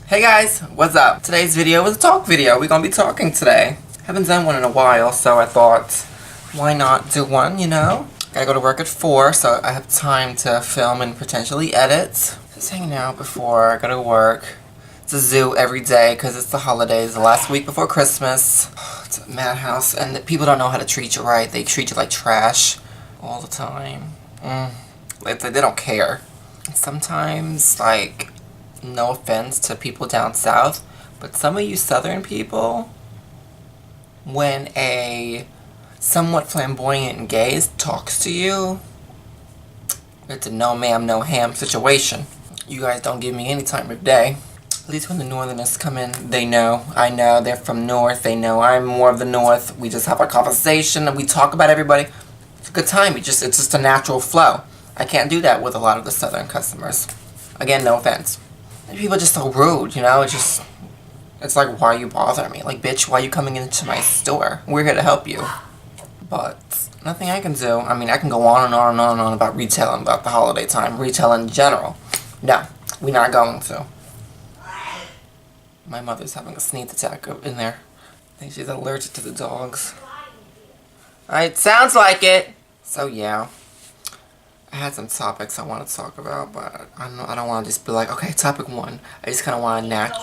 Hey guys, what's up? Today's video is a talk video. We're gonna be talking today. Haven't done one in a while, so I thought, why not do one, you know? Gotta go to work at 4, so I have time to film and potentially edit. Just hanging out before I go to work. It's a zoo every day because it's the holidays, the last week before Christmas. It's a madhouse, and people don't know how to treat you right. They treat you like trash all the time. They don't care. Sometimes, like, no offense to people down south, but some of you southern people, when a somewhat flamboyant gay talks to you, it's a no ma'am, no ham situation. You guys don't give me any time of day. At least when the northerners come in, they know. I know they're from north. They know I'm more of the north. We just have our conversation and we talk about everybody. It's a good time. It's just a natural flow. I can't do that with a lot of the southern customers. Again, no offense. People are just so rude, you know? It's like, why are you bothering me? Like, bitch, why are you coming into my store? We're here to help you. But nothing I can do. I mean, I can go on and on and on and on about retailing, about the holiday time, retail in general. No, we're not going to. My mother's having a sneeze attack in there. I think she's allergic to the dogs. It sounds like it. So, yeah. I had some topics I want to talk about, but I don't want to just be like, okay, topic 1. I just kind of want to natch.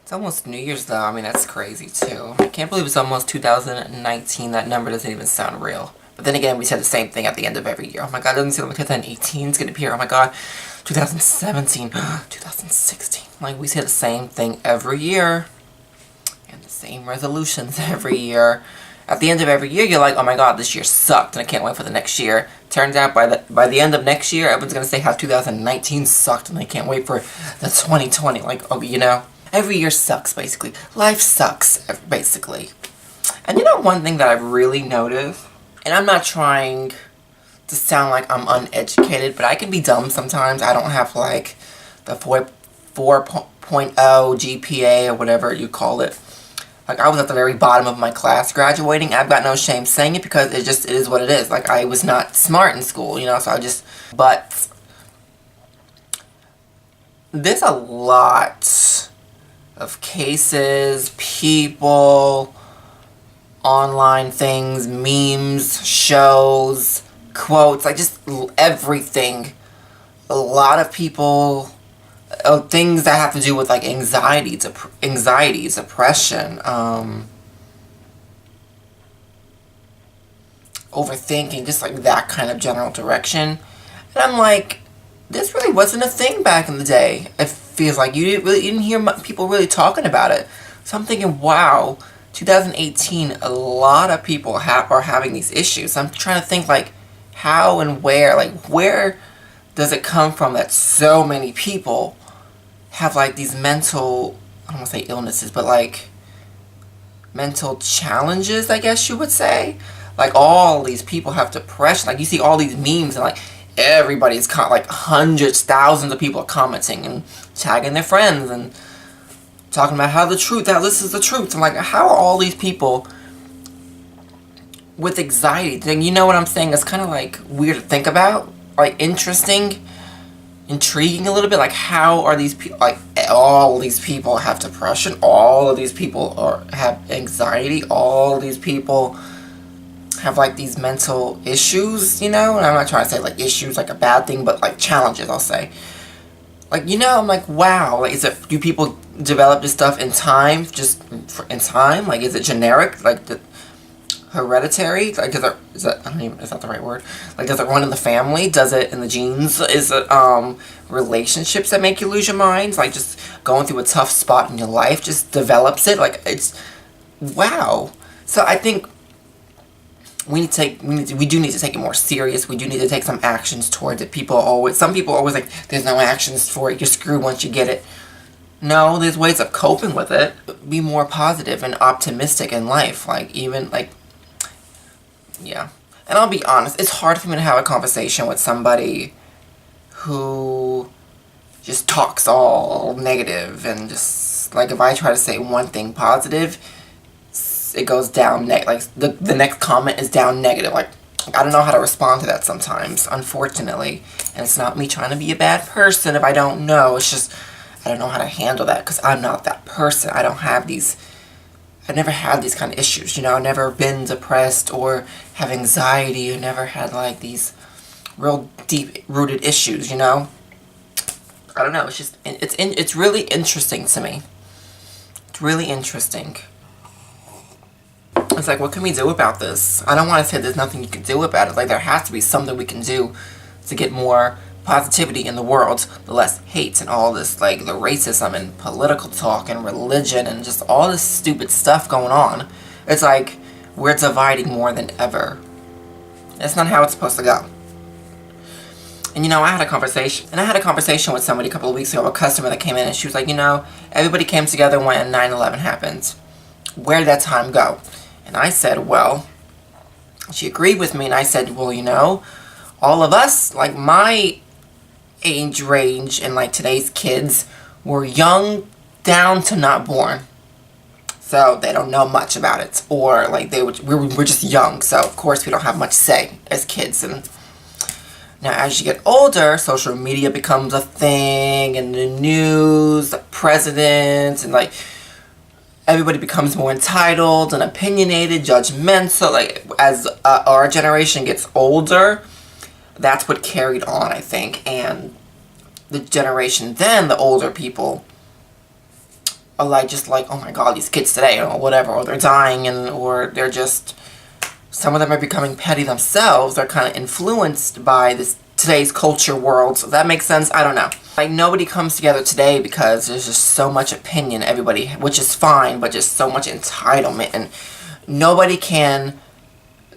It's almost New Year's, though. I mean, that's crazy, too. I can't believe it's almost 2019. That number doesn't even sound real. But then again, we said the same thing at the end of every year. Oh my god, it doesn't seem like 2018 is going to be here. Oh my god, 2017, 2016. Like, we say the same thing every year. And the same resolutions every year. At the end of every year, you're like, oh my god, this year sucked, and I can't wait for the next year. Turns out by the end of next year, everyone's going to say how 2019 sucked, and they can't wait for the 2020. Like, oh, you know, every year sucks, basically. Life sucks, basically. And you know one thing that I've really noticed? And I'm not trying to sound like I'm uneducated, but I can be dumb sometimes. I don't have, like, the 4.0 GPA or whatever you call it. Like, I was at the very bottom of my class graduating. I've got no shame saying it because it is what it is. Like, I was not smart in school, you know, so but there's a lot of cases, people, online things, memes, shows, quotes, like just everything. A lot of people... things that have to do with, like, anxiety, depression, overthinking, just, like, that kind of general direction. And I'm like, this really wasn't a thing back in the day. It feels like you didn't hear people really talking about it. So I'm thinking, wow, 2018, a lot of people are having these issues. I'm trying to think, like, how and where, like, where does it come from that so many people have, like, these mental, I don't want to say illnesses, but, like, mental challenges, I guess you would say? Like, all these people have depression. Like, you see all these memes, and, like, everybody's, like, hundreds, thousands of people are commenting and tagging their friends and talking about how this is the truth. I'm like, how are all these people with anxiety? You know what I'm saying? It's kind of, like, weird to think about. Like, intriguing a little bit. Like, how are these people, like, all these people have depression, all of these people have anxiety, all of these people have, like, these mental issues, you know? And I'm not trying to say, like, issues like a bad thing, but, like, challenges, I'll say. Like, you know, I'm like, wow. Like, do people develop this stuff in time, in time? Like, is it generic? Like, hereditary? Like, is that the right word? Like, does it run in the family? Does it in the genes? Is it, relationships that make you lose your mind? Like, just going through a tough spot in your life just develops it? Like, it's, wow. So, I think we do need to take it more serious. We do need to take some actions towards it. Some people are always like, there's no actions for it. You're screwed once you get it. No, there's ways of coping with it. Be more positive and optimistic in life. Like, even, like, yeah. And I'll be honest, it's hard for me to have a conversation with somebody who just talks all negative and just, like, if I try to say one thing positive, it goes down, like, the next comment is down negative. Like, I don't know how to respond to that sometimes, unfortunately. And it's not me trying to be a bad person if I don't know. It's just, I don't know how to handle that because I'm not that person. I don't have these, I never had these kind of issues, you know. I've never been depressed or have anxiety. I never had like these real deep-rooted issues, you know. I don't know. It's just, it's really interesting to me. It's really interesting. It's like, what can we do about this? I don't want to say there's nothing you can do about it. Like, there has to be something we can do to get more positivity in the world, the less hate and all this, like, the racism and political talk and religion and just all this stupid stuff going on. It's like, we're dividing more than ever. That's not how it's supposed to go. And you know, I had a conversation with somebody a couple of weeks ago, a customer that came in, and she was like, you know, everybody came together when 9/11 happened. Where did that time go? And I said, well, she agreed with me, and I said, well, you know, all of us, like my age range and like today's kids, were young down to not born. So they don't know much about it. Or like we're just young, so of course we don't have much say as kids. And now as you get older, social media becomes a thing, and the news, the president, and like everybody becomes more entitled and opinionated, judgmental. Like as our generation gets older, that's what carried on, I think. And the generation then, the older people, are like just like, oh my god, these kids today, or whatever, or they're dying, and or they're just, some of them are becoming petty themselves. They're kind of influenced by this today's culture world. So that makes sense. I don't know. Like, nobody comes together today because there's just so much opinion, everybody, which is fine, but just so much entitlement, and nobody can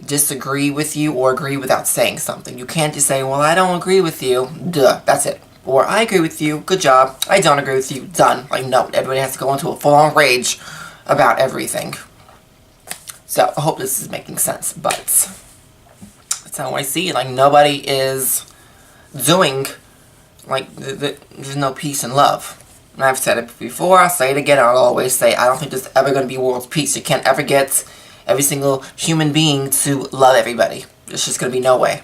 disagree with you or agree without saying something. You can't just say, well, I don't agree with you, duh, that's it. Or, I agree with you, good job. I don't agree with you, done. Like, no, everybody has to go into a full-on rage about everything. So, I hope this is making sense, but that's how I see it. Like, nobody is doing, like, there's no peace and love. And I've said it before, I'll say it again, I'll always say, I don't think there's ever going to be world peace. You can't ever get every single human being to love everybody. There's just going to be no way.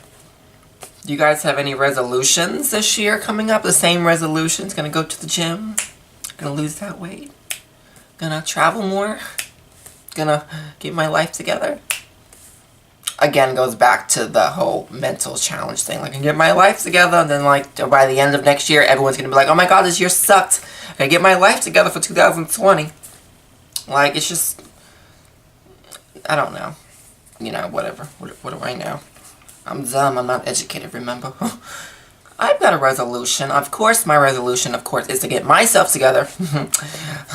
Do you guys have any resolutions this year coming up? The same resolutions? Gonna go to the gym? Gonna lose that weight? Gonna travel more? Gonna get my life together? Again, goes back to the whole mental challenge thing. Like, I can get my life together, and then like by the end of next year, everyone's gonna be like, oh my god, this year sucked. I gotta get my life together for 2020. Like, it's just, I don't know. You know, whatever. What do I know? I'm dumb, I'm not educated, remember? I've got a resolution. Of course, my resolution, of course, is to get myself together.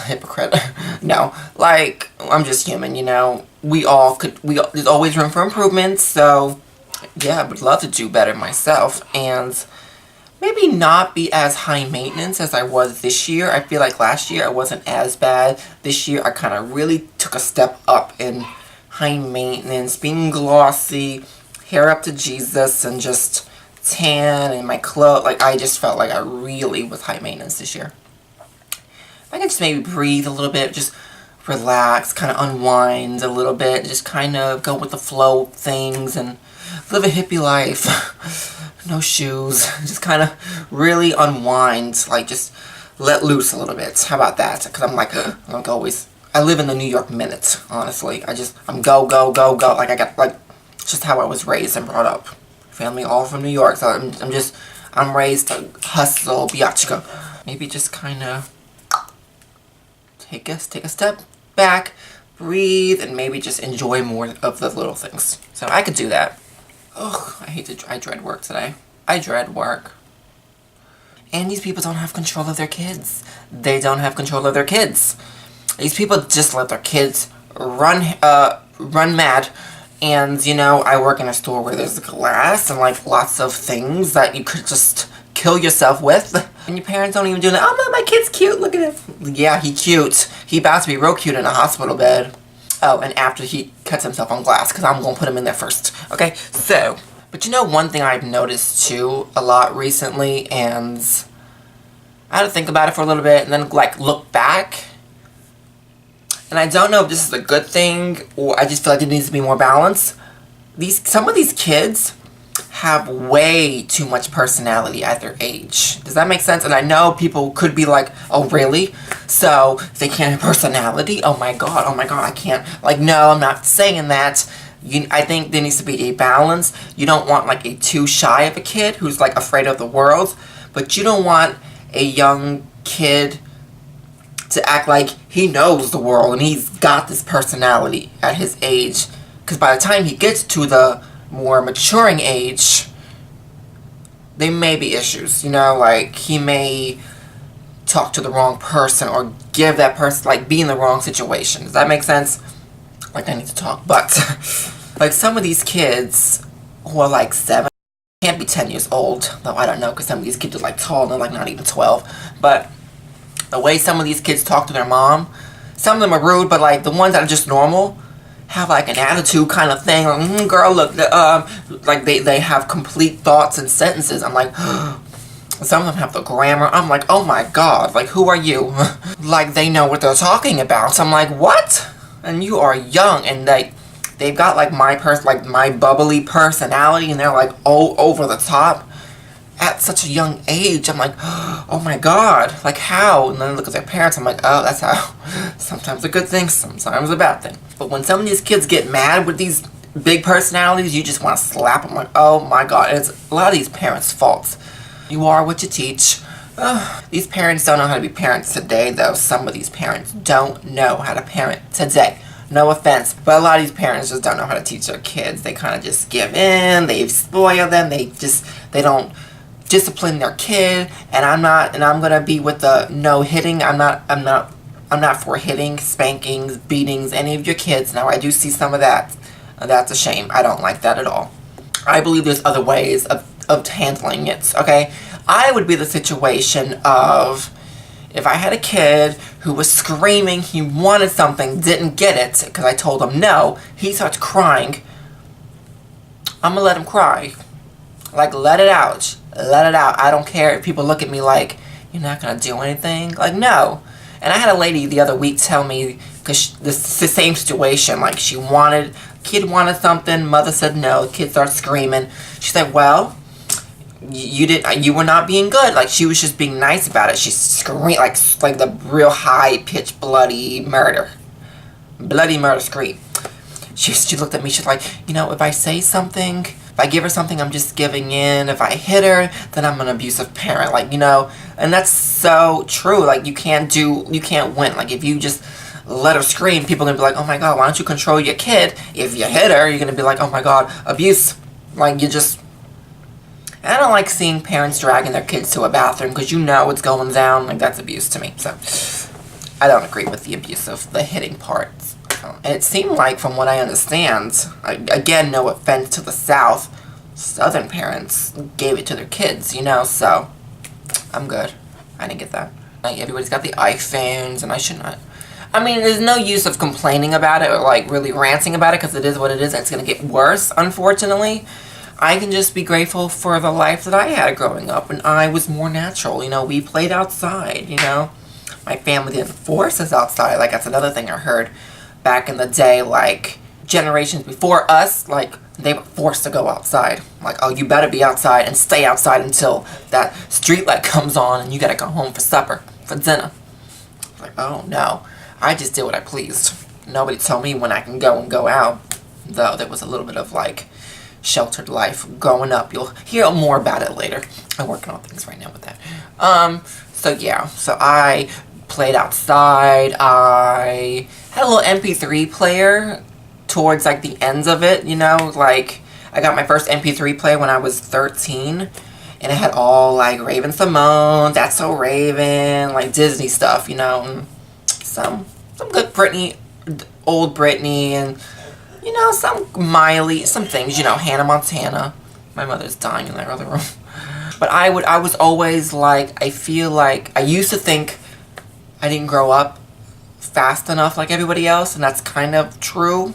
Hypocrite. No, like, I'm just human, you know? There's always room for improvement, so, yeah, I would love to do better myself, and maybe not be as high maintenance as I was this year. I feel like last year I wasn't as bad. This year I kind of really took a step up in high maintenance, being glossy, hair up to Jesus, and just tan, and my clothes. Like, I just felt like I really was high maintenance this year. I could just maybe breathe a little bit, just relax, kind of unwind a little bit, just kind of go with the flow of things and live a hippie life. No shoes. Just kind of really unwind, like just let loose a little bit. How about that? Because I'm like, I live in the New York minute, honestly. I'm go, go, go, go. Like, I got, like, just how I was raised and brought up. Family all from New York, so I'm raised to hustle, biatchka. Maybe just kind of take a step back, breathe, and maybe just enjoy more of the little things. So I could do that. Ugh, I dread work today. I dread work. And these people don't have control of their kids. They don't have control of their kids. These people just let their kids run mad. And, you know, I work in a store where there's glass and, like, lots of things that you could just kill yourself with. And your parents don't even do that. Oh, my kid's cute. Look at him. Yeah, he cute. He about to be real cute in a hospital bed. Oh, and after he cuts himself on glass, because I'm going to put him in there first. Okay, so. But you know, one thing I've noticed, too, a lot recently, and I had to think about it for a little bit, and then, like, look back. And I don't know if this is a good thing, or I just feel like there needs to be more balance. Some of these kids have way too much personality at their age. Does that make sense? And I know people could be like, oh really? So they can't have personality? Oh my god, I can't. Like, no, I'm not saying that. I think there needs to be a balance. You don't want like a too shy of a kid who's like afraid of the world, but you don't want a young kid to act like he knows the world and he's got this personality at his age. Because by the time he gets to the more maturing age, there may be issues, you know, like he may talk to the wrong person or give that person, like, be in the wrong situation. Does that make sense? Like, I need to talk, but like some of these kids who are like 7, can't be 10 years old, though I don't know, because some of these kids are like tall and they're like not even 12, but the way some of these kids talk to their mom, some of them are rude, but like the ones that are just normal have like an attitude kind of thing, like, girl, look, like they have complete thoughts and sentences. I'm like, some of them have the grammar. I'm like, oh my god, like, who are you? Like, they know what they're talking about. I'm like, what? And you are young, and they've got like my bubbly personality, and they're like all over the top at such a young age. I'm like, oh my god, like how? And then I look at their parents, I'm like, oh, that's how. Sometimes a good thing, sometimes a bad thing. But when some of these kids get mad with these big personalities, you just want to slap them. Like, oh my god. And it's a lot of these parents' faults. You are what you teach. These parents don't know how to be parents today, though. Some of these parents don't know how to parent today. No offense, but a lot of these parents just don't know how to teach their kids. They kind of just give in, they spoil them, they don't discipline their kid, and I'm gonna be with the no hitting. I'm not for hitting, spankings, beatings, any of your kids. Now I do see some of that. That's a shame. I don't like that at all. I believe there's other ways of handling it, okay? I would be the situation of, if I had a kid who was screaming, he wanted something, didn't get it, because I told him no, he starts crying, I'm gonna let him cry. Like, let it out. Let it out. I don't care if people look at me like, you're not gonna do anything. Like, no. And I had a lady the other week tell me, because the same situation, like, kid wanted something, mother said no, the kid started screaming. She said, well, you were not being good. Like, she was just being nice about it. She screamed like the real high-pitched bloody murder scream. She looked at me, she's like, you know, if I say something, if I give her something, I'm just giving in. If I hit her, then I'm an abusive parent. Like, you know, and that's so true. Like, you can't win. Like, if you just let her scream, people are going to be like, oh my god, why don't you control your kid? If you hit her, you're going to be like, oh my god, abuse. Like, I don't like seeing parents dragging their kids to a bathroom because you know what's going down. Like, that's abuse to me. So, I don't agree with the abuse of the hitting part. And it seemed like, from what I understand, again, no offense to the South, Southern parents gave it to their kids, you know, so I'm good. I didn't get that. Like, everybody's got the iPhones, and I should not. I mean, there's no use of complaining about it or, like, really ranting about it, because it is what it is, and it's going to get worse, unfortunately. I can just be grateful for the life that I had growing up, and I was more natural, you know, we played outside, you know. My family didn't force us outside. Like, that's another thing I heard back in the day, like, generations before us, like, they were forced to go outside. Like, oh, you better be outside and stay outside until that street light comes on and you gotta go home for supper, for dinner. Like, oh, no. I just did what I pleased. Nobody told me when I can go and go out. Though there was a little bit of, like, sheltered life growing up. You'll hear more about it later. I'm working on things right now with that. So, yeah. So, I played outside. I had a little MP3 player towards, like, the ends of it, you know, like, I got my first MP3 player when I was 13, and it had all, like, Raven Simone, That's So Raven, like, Disney stuff, you know, and some good Britney, old Britney, and, you know, some Miley, some things, you know, Hannah Montana. My mother's dying in that other room. But I was always, like, I feel like, I used to think I didn't grow up fast enough like everybody else, and that's kind of true,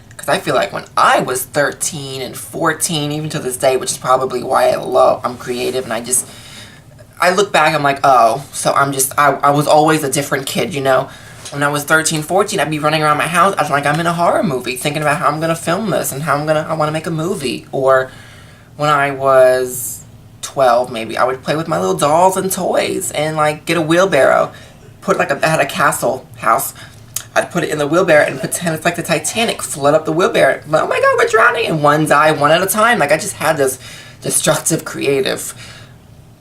because I feel like when I was 13 and 14, even to this day, which is probably why I'm creative, and I look back, I'm like, oh, so I was always a different kid, you know. When I was 13, 14, I'd be running around my house, I was like, I'm in a horror movie, thinking about how I'm going to film this, and how I want to make a movie, or when I was 12 maybe, I would play with my little dolls and toys and like get a wheelbarrow, put like I had a castle house. I'd put it in the wheelbarrow and pretend it's like the Titanic, flood up the wheelbarrow. Oh my god, we're drowning! And one die, one at a time. Like I just had this destructive, creative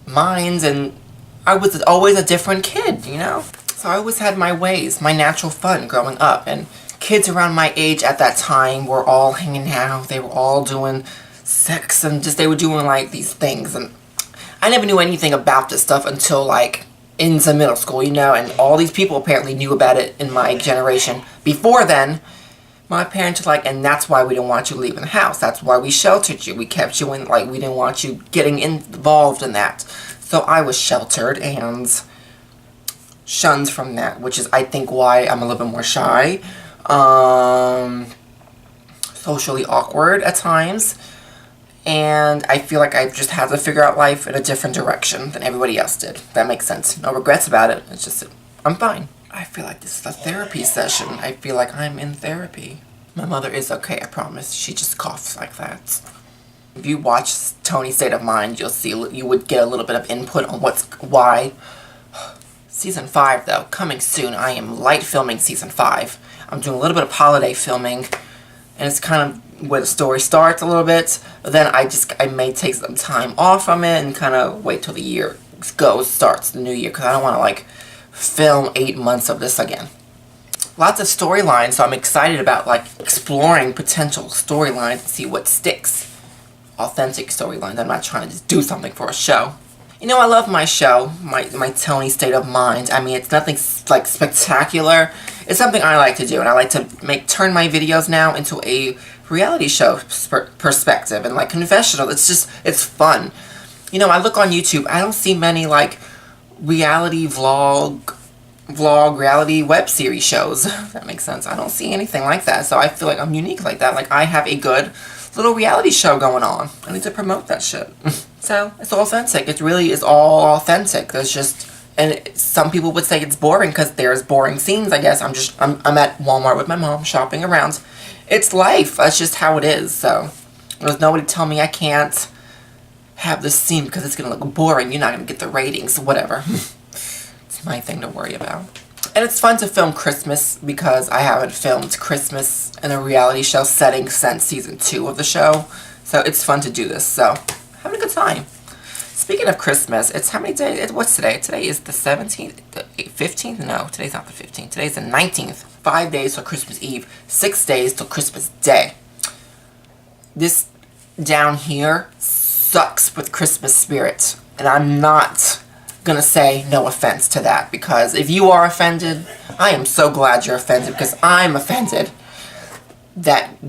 mind, and I was always a different kid, you know? So I always had my ways, my natural fun growing up. And kids around my age at that time were all hanging out. They were all doing sex and just, they were doing like these things. And I never knew anything about this stuff until like into middle school, you know, and all these people apparently knew about it in my generation. Before then, my parents were like, and that's why we didn't want you leaving the house. That's why we sheltered you. We kept you in, like, we didn't want you getting involved in that. So I was sheltered and shunned from that, which is, I think, why I'm a little bit more shy. Socially awkward at times. And I feel like I just had to figure out life in a different direction than everybody else did. That makes sense. No regrets about it. It's just, I'm fine. I feel like this is a therapy session. I feel like I'm in therapy. My mother is okay, I promise. She just coughs like that. If you watch Tony's State of Mind, you'll see, you would get a little bit of input on why. Season 5, though, coming soon. I am light filming Season 5. I'm doing a little bit of holiday filming, and it's kind of where the story starts a little bit, but then I may take some time off from it and kind of wait till the year starts the new year, because I don't want to like film 8 months of this again. Lots of storylines, so I'm excited about like exploring potential storylines and see what sticks. Authentic storylines. I'm not trying to just do something for a show. You know, I love my show, my Tony State of Mind. I mean, it's nothing like spectacular. It's something I like to do, and I like to turn my videos now into a reality show perspective and like confessional. It's fun. You know, I look on YouTube, I don't see many like reality vlog reality web series shows. If that makes sense. I don't see anything like that, so I feel like I'm unique like that. Like I have a good little reality show going on. I need to promote that shit. So it's authentic. It really is all authentic. There's just, and some people would say it's boring because there's boring scenes. I guess I'm at Walmart with my mom shopping around. It's life. That's just how it is. So there's nobody tell me I can't have this scene because it's gonna look boring. You're not gonna get the ratings. Whatever. It's my thing to worry about. And it's fun to film Christmas because I haven't filmed Christmas in a reality show setting since season 2 of the show. So it's fun to do this. So having a good time. Speaking of Christmas, it's how many days? What's today? Today is the 17th, the 15th? No, today's not the 15th. Today's the 19th. 5 days till Christmas Eve. 6 days till Christmas Day. This down here sucks with Christmas spirit. And I'm not gonna say no offense to that, because if you are offended, I am so glad you're offended, because I'm offended that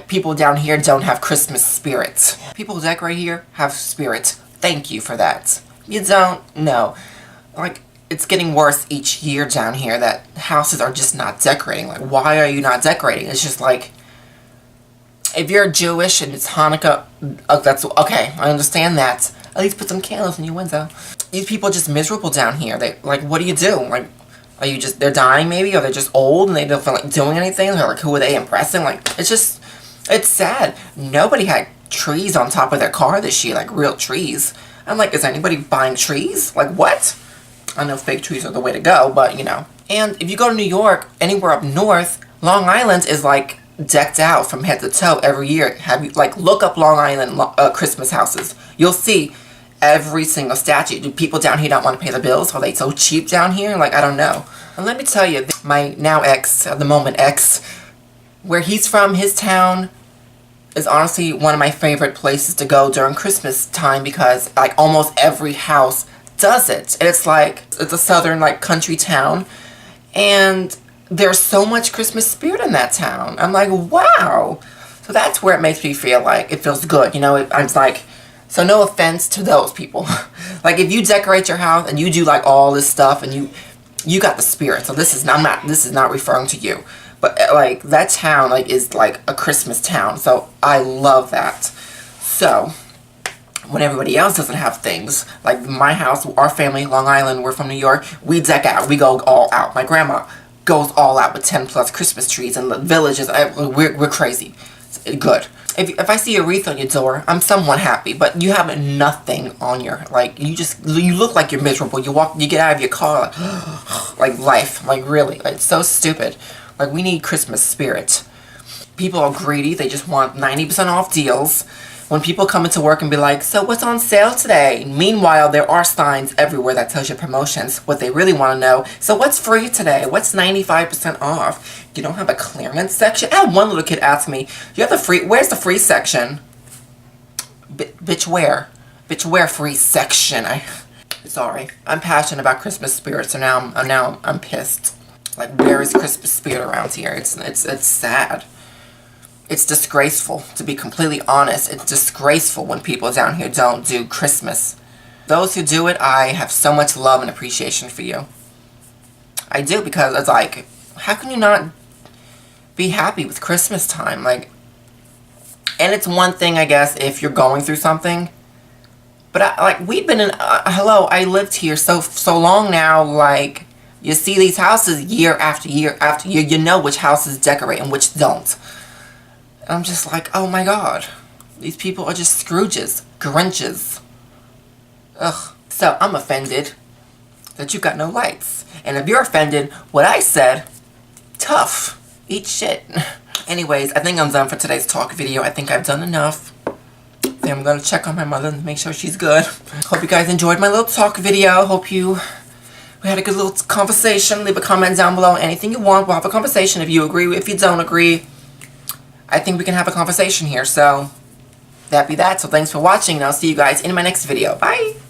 people down here don't have Christmas spirit. People who decorate here have spirit. Thank you for that. You don't? No. Like, it's getting worse each year down here that houses are just not decorating. Like, why are you not decorating? It's just like, if you're Jewish and it's Hanukkah, that's okay. I understand that. At least put some candles in your window. These people are just miserable down here. They, like, what do you do? Like, are you just, they're dying maybe? Or they're just old and they don't feel like doing anything? They're like, who are they impressing? Like, it's just, it's sad. Nobody had trees on top of their car this year, like real trees. I'm like, is anybody buying trees? Like, what? I know fake trees are the way to go, but, you know. And if you go to New York, anywhere up north, Long Island is, like, decked out from head to toe every year. Have you, like, look up Long Island Christmas houses. You'll see every single statue. Do people down here not want to pay the bills? Are they so cheap down here? Like, I don't know. And let me tell you, my now ex, at the moment ex, where he's from, his town is honestly one of my favorite places to go during Christmas time, because, like, almost every house does it. And it's like, it's a southern, like, country town, and there's so much Christmas spirit in that town. I'm like, wow. So that's where it makes me feel like it feels good, you know. I'm like, so no offense to those people. Like, if you decorate your house and you do like all this stuff and you got the spirit. So this is not referring to you. But like, that town like is like a Christmas town. So I love that. So when everybody else doesn't have things, like my house, our family, Long Island, we're from New York, we deck out. We go all out. My grandma goes all out with 10 plus Christmas trees, and the villages, we're crazy. good. If I see a wreath on your door, I'm somewhat happy. But you have nothing on your, like, you look like you're miserable. You get out of your car, like life, like really, like, it's so stupid. Like, we need Christmas spirit. People are greedy. They just want 90% off deals. When people come into work and be like, so what's on sale today? Meanwhile, there are signs everywhere that tells you promotions. What they really want to know, so what's free today? What's 95% off? You don't have a clearance section? I had one little kid ask me, you have the free, where's the free section? Bitch, where? Bitch, where free section? Sorry. I'm passionate about Christmas spirit, so now I'm pissed. Like, where is Christmas spirit around here? It's sad. It's disgraceful, to be completely honest. It's disgraceful when people down here don't do Christmas. Those who do it, I have so much love and appreciation for you. I do, because it's like, how can you not be happy with Christmas time? Like, and it's one thing, I guess, if you're going through something. But, like, we've been in, hello, I lived here so long now, like, you see these houses year after year after year. You know which houses decorate and which don't. I'm just like, oh my god. These people are just Scrooges. Grinches. Ugh. So, I'm offended that you got no lights. And if you're offended, what I said, tough. Eat shit. Anyways, I think I'm done for today's talk video. I think I've done enough. Then I'm gonna check on my mother and make sure she's good. Hope you guys enjoyed my little talk video. Hope we had a good little conversation. Leave a comment down below. Anything you want, we'll have a conversation. If you agree, if you don't agree, I think we can have a conversation here. So, that be that. So, thanks for watching, and I'll see you guys in my next video. Bye!